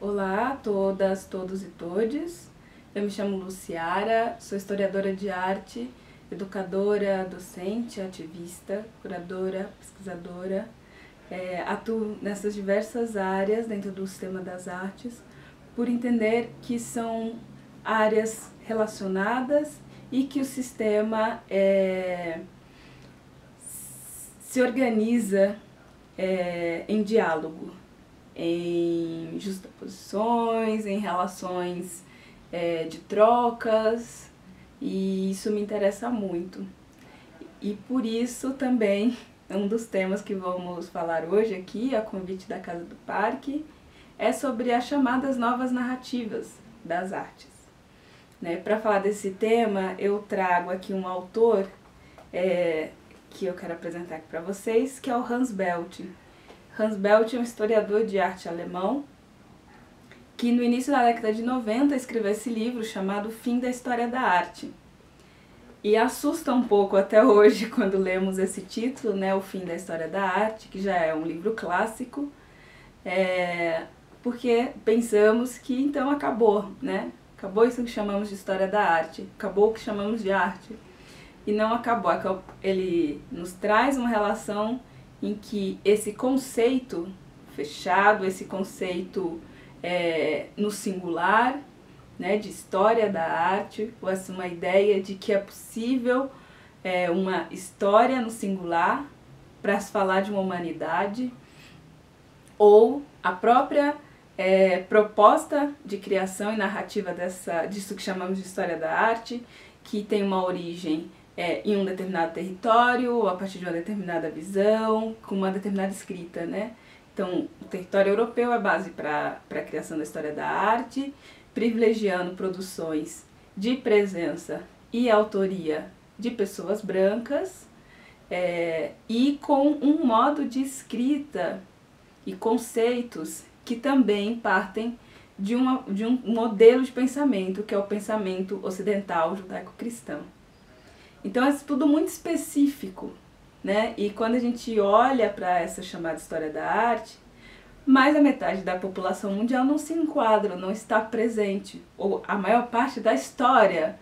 Olá a todas, todos e todes. Eu me chamo Luciara, sou historiadora de arte, educadora, docente, ativista, curadora, pesquisadora. Atuo nessas diversas áreas dentro do sistema das artes, por entender que são áreas relacionadas e que o sistema se organiza em diálogo, em justaposições, em relações de trocas, e isso me interessa muito. E por isso também um dos temas que vamos falar hoje aqui, a convite da Casa do Parque, é sobre as chamadas novas narrativas das artes. Para falar desse tema, eu trago aqui um autor que eu quero apresentar aqui para vocês, que é o Hans Belting. Hans Belting é um historiador de arte alemão que no início da década de 90 escreveu esse livro chamado Fim da História da Arte. E assusta um pouco até hoje quando lemos esse título, O Fim da História da Arte, que já é um livro clássico, porque pensamos que então acabou, Acabou isso que chamamos de história da arte, acabou o que chamamos de arte. E não acabou, ele nos traz uma relação em que esse conceito fechado, esse conceito no singular, de história da arte, ou uma ideia de que é possível uma história no singular para se falar de uma humanidade, ou a própria proposta de criação e narrativa disso que chamamos de história da arte, que tem uma origem em um determinado território, ou a partir de uma determinada visão, com uma determinada escrita, Então, o território europeu é base para a criação da história da arte, privilegiando produções de presença e autoria de pessoas brancas, e com um modo de escrita e conceitos que também partem de um modelo de pensamento, que é o pensamento ocidental judaico-cristão. Então é tudo muito específico, E quando a gente olha para essa chamada história da arte, mais da metade da população mundial não se enquadra, não está presente, ou a maior parte da história,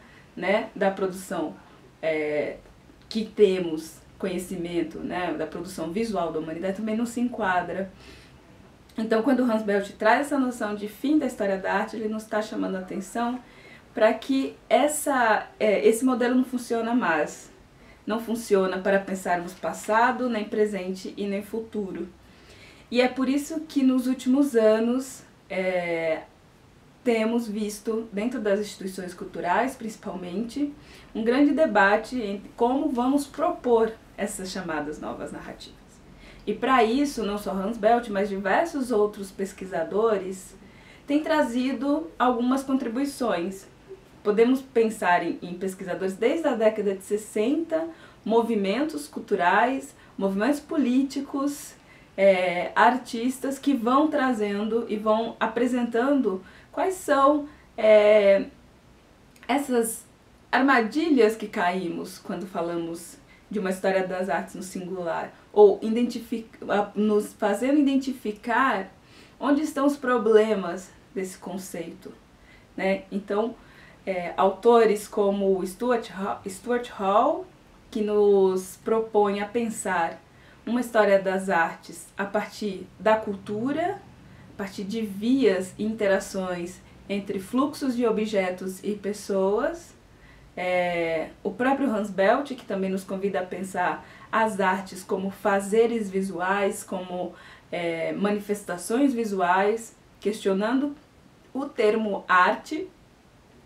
da produção que temos conhecimento, da produção visual da humanidade também não se enquadra. Então, quando o Hans Belting traz essa noção de fim da história da arte, ele nos está chamando a atenção para que esse modelo não funciona mais. Não funciona para pensarmos passado, nem presente e nem futuro. E é por isso que nos últimos anos temos visto, dentro das instituições culturais principalmente, um grande debate entre como vamos propor essas chamadas novas narrativas. E para isso, não só Hans Belting, mas diversos outros pesquisadores têm trazido algumas contribuições. Podemos pensar em pesquisadores desde a década de 60, movimentos culturais, movimentos políticos, artistas que vão trazendo e vão apresentando quais são essas armadilhas que caímos quando falamos de uma história das artes no singular, ou nos fazendo identificar onde estão os problemas desse conceito. Então, autores como Stuart Hall, que nos propõe a pensar uma história das artes a partir da cultura, a partir de vias e interações entre fluxos de objetos e pessoas. O próprio Hans Belting, que também nos convida a pensar as artes como fazeres visuais, como manifestações visuais, questionando o termo arte,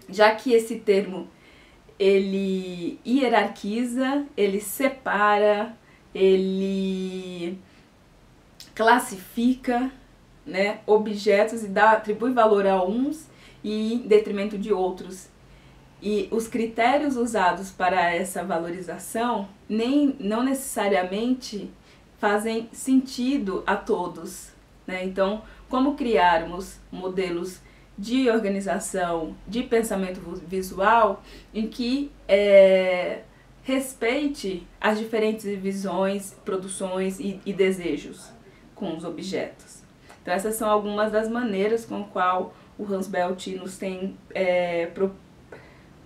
já que esse termo ele hierarquiza, ele separa, ele classifica objetos e atribui valor a uns e em detrimento de outros. E os critérios usados para essa valorização não necessariamente fazem sentido a todos. Então, como criarmos modelos de organização, de pensamento visual, em que respeite as diferentes visões, produções e desejos com os objetos. Então essas são algumas das maneiras com qual o Hans Beltt nos tem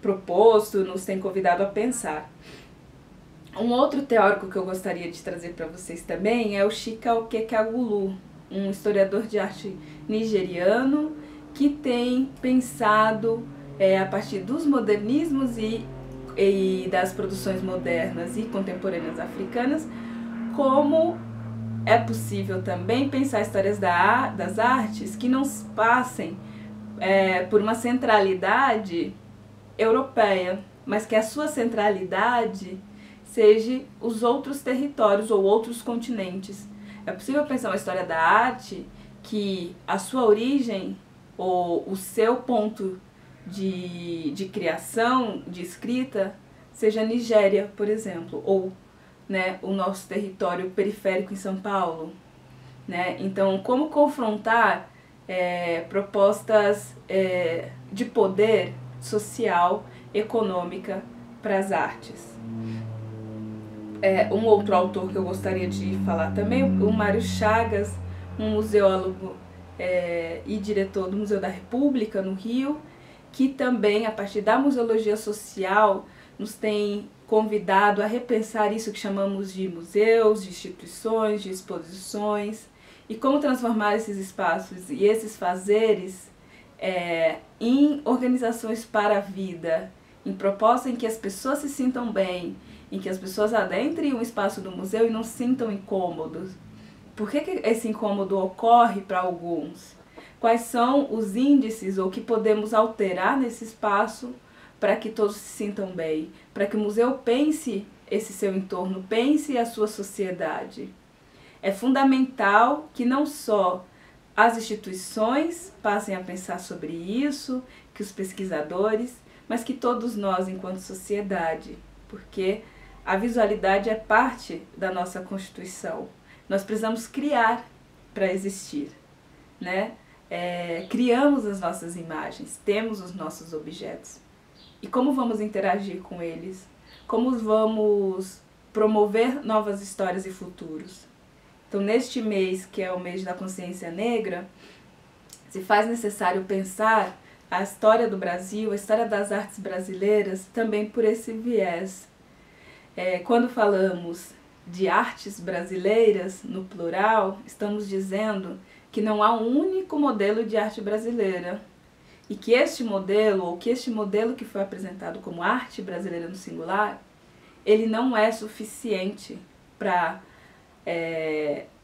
proposto, nos tem convidado a pensar. Um outro teórico que eu gostaria de trazer para vocês também é o Chika Okekagulu, um historiador de arte nigeriano que tem pensado a partir dos modernismos e das produções modernas e contemporâneas africanas, como é possível também pensar histórias das artes que não passem por uma centralidade europeia, mas que a sua centralidade seja os outros territórios ou outros continentes. É possível pensar uma história da arte que a sua origem ou o seu ponto de criação, de escrita, seja Nigéria, por exemplo, ou né, o nosso território periférico em São Paulo. Né? Então, como confrontar propostas de poder social, econômica para as artes. Um outro autor que eu gostaria de falar também, o Mário Chagas, um museólogo e diretor do Museu da República, no Rio, que também, a partir da museologia social, nos tem convidado a repensar isso que chamamos de museus, de instituições, de exposições, e como transformar esses espaços e esses fazeres em organizações para a vida, em propostas em que as pessoas se sintam bem, em que as pessoas adentrem o espaço do museu e não se sintam incômodos. Por que esse incômodo ocorre para alguns? Quais são os índices ou que podemos alterar nesse espaço para que todos se sintam bem? Para que o museu pense esse seu entorno, pense a sua sociedade. É fundamental que não só as instituições passem a pensar sobre isso, que os pesquisadores, mas que todos nós enquanto sociedade, porque a visualidade é parte da nossa Constituição. Nós precisamos criar para existir, né? Criamos as nossas imagens, temos os nossos objetos. E como vamos interagir com eles? Como vamos promover novas histórias e futuros? Então, neste mês, que é o mês da consciência negra, se faz necessário pensar a história do Brasil, a história das artes brasileiras, também por esse viés. Quando falamos de artes brasileiras, no plural, estamos dizendo que não há um único modelo de arte brasileira. E que este modelo, ou que este modelo que foi apresentado como arte brasileira no singular, ele não é suficiente para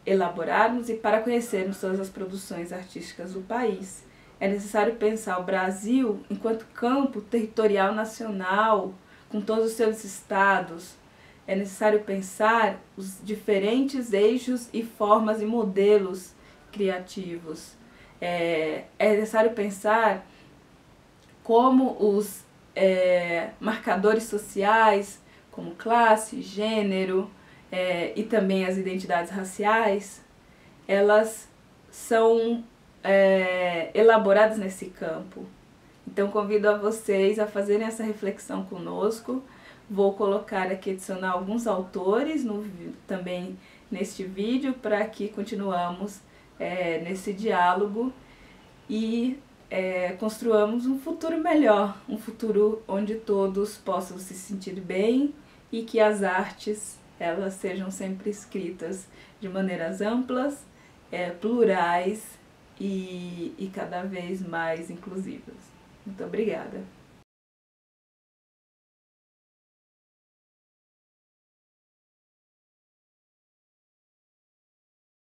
elaborarmos e para conhecermos todas as produções artísticas do país. É necessário pensar o Brasil enquanto campo territorial nacional, com todos os seus estados. É necessário pensar os diferentes eixos e formas e modelos criativos. É necessário pensar como os marcadores sociais, como classe, gênero e também as identidades raciais, elas são elaboradas nesse campo. Então convido a vocês a fazerem essa reflexão conosco. Vou colocar aqui, adicionar alguns autores também neste vídeo para que continuamos nesse diálogo e construamos um futuro melhor, um futuro onde todos possam se sentir bem e que as artes elas sejam sempre escritas de maneiras amplas, plurais e cada vez mais inclusivas. Muito obrigada.